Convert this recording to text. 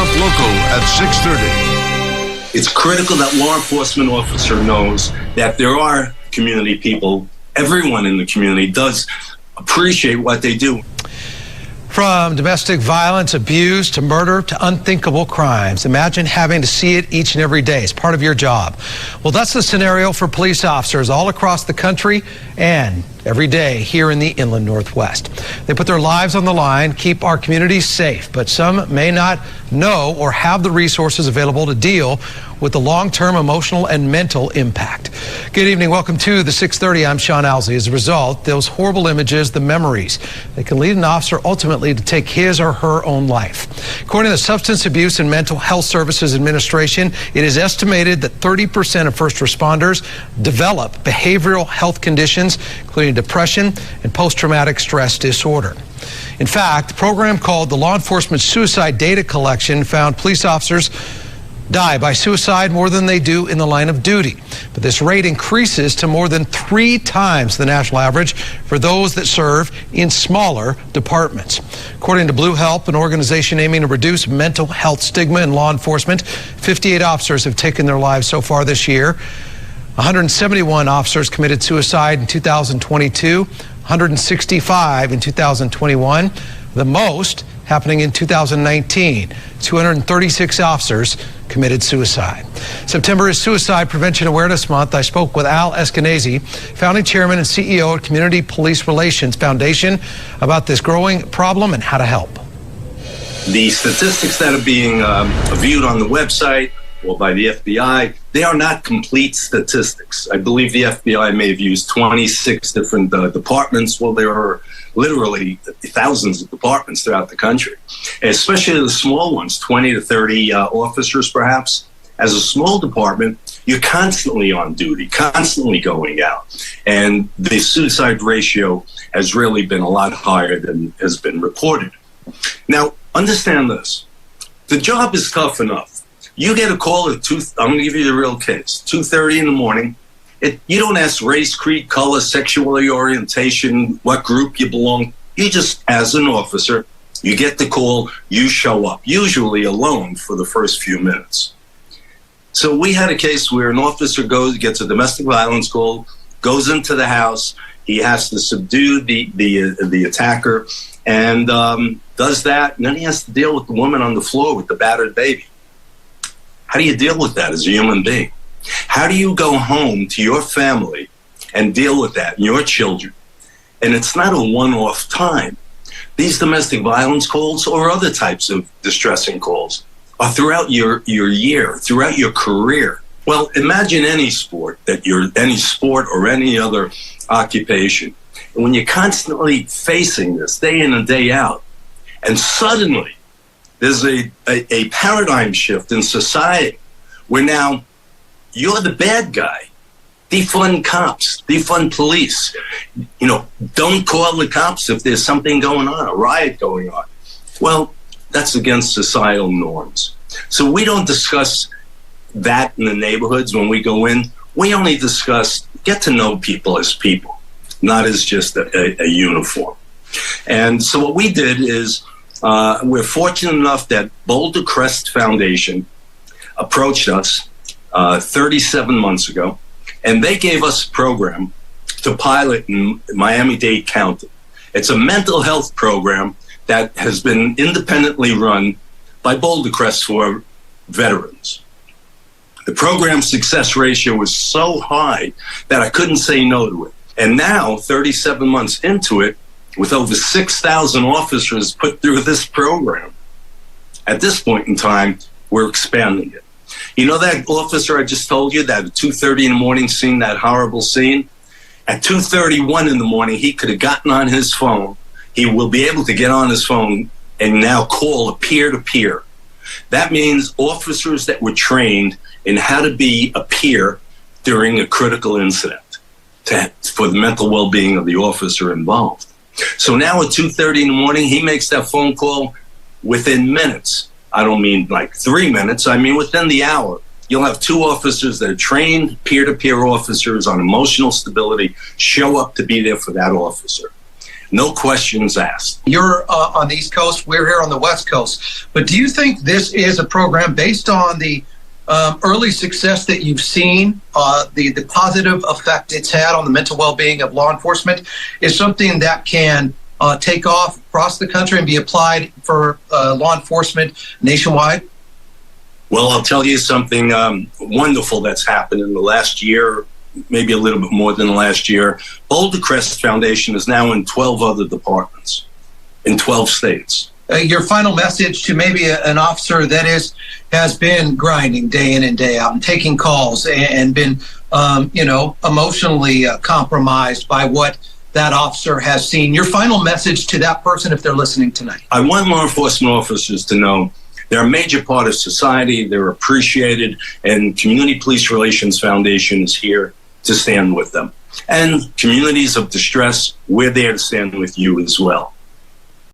Up Local at 6:30. It's critical that law enforcement officer knows that there are community people. Everyone in the community does appreciate what they do. From domestic violence, abuse, to murder, to unthinkable crimes. Imagine having to see it each and every day as part of your job. Well, that's the scenario for police officers all across the country and every day here in the Inland Northwest. They put their lives on the line, keep our communities safe, but some may not know or have the resources available to deal with the long-term emotional and mental impact. Good evening. Welcome to the 6:30. I'm Sean Alsey. As a result, those horrible images, the memories, they can lead an officer ultimately to take his or her own life. According to the Substance Abuse and Mental Health Services Administration, it is estimated that 30% of first responders develop behavioral health conditions, including depression and post-traumatic stress disorder. In fact, a program called the Law Enforcement Suicide Data Collection found police officers die by suicide more than they do in the line of duty. But this rate increases to more than 3 times the national average for those that serve in smaller departments. According to Blue Help, an organization aiming to reduce mental health stigma in law enforcement, 58 officers have taken their lives so far this year. 171 officers committed suicide in 2022, 165 in 2021, the most happening in 2019. 236 officers committed suicide. September is Suicide Prevention Awareness Month. I spoke with Al Eskenazi, founding chairman and CEO at Community Police Relations Foundation, about this growing problem and how to help. The statistics that are being viewed on the website or by the FBI, they are not complete statistics. I believe the FBI may have used 26 different departments. Well, there are literally thousands of departments throughout the country, especially the small ones, 20 to 30 officers perhaps. As a small department, you're constantly on duty, constantly going out. And the suicide ratio has really been a lot higher than has been reported. Now, understand this. The job is tough enough. You get a call at I'm going to give you the real case, 2:30 in the morning. You don't ask race, creed, color, sexual orientation, what group you belong. You just, as an officer, you get the call, you show up, usually alone for the first few minutes. So we had a case where an officer gets a domestic violence call, goes into the house, he has to subdue the attacker, and does that, and then he has to deal with the woman on the floor with the battered baby. How do you deal with that as a human being? How do you go home to your family and deal with that and your children? And it's not a one-off time. These domestic violence calls or other types of distressing calls are throughout your year, throughout your career. Well, imagine any sport or any other occupation. And when you're constantly facing this day in and day out, and suddenly there's a paradigm shift in society where now you're the bad guy. Defund cops, defund police. Don't call the cops if there's something going on, a riot going on. Well, that's against societal norms. So we don't discuss that in the neighborhoods when we go in. We only discuss, get to know people as people, not as just a uniform. And so what we did is, we're fortunate enough that Boulder Crest Foundation approached us 37 months ago, and they gave us a program to pilot in Miami-Dade County. It's a mental health program that has been independently run by Boulder Crest for veterans. The program success ratio was so high that I couldn't say no to it. And now, 37 months into it, with over 6,000 officers put through this program, at this point in time, we're expanding it. You know that officer I just told you that at 2:30 in the morning seen that horrible scene? At 2:31 in the morning, he could have gotten on his phone. He will be able to get on his phone and now call a peer-to-peer. That means officers that were trained in how to be a peer during a critical incident for the mental well-being of the officer involved. So now at 2:30 in the morning, he makes that phone call within minutes. I don't mean like 3 minutes. I mean within the hour. You'll have 2 officers that are trained peer-to-peer officers on emotional stability show up to be there for that officer. No questions asked. You're on the East Coast, we're here on the West Coast. But do you think this is a program based on the early success that you've seen, the positive effect it's had on the mental well-being of law enforcement, is something that can take off across the country and be applied for law enforcement nationwide? Well, I'll tell you something wonderful that's happened in the last year, maybe a little bit more than the last year. Boulder Crest Foundation is now in 12 other departments in 12 states. Your final message to maybe an officer that has been grinding day in and day out and taking calls and been, emotionally compromised by what that officer has seen. Your final message to that person if they're listening tonight. I want law enforcement officers to know they're a major part of society, they're appreciated, and Community Police Relations Foundation is here to stand with them. And communities of distress, we're there to stand with you as well.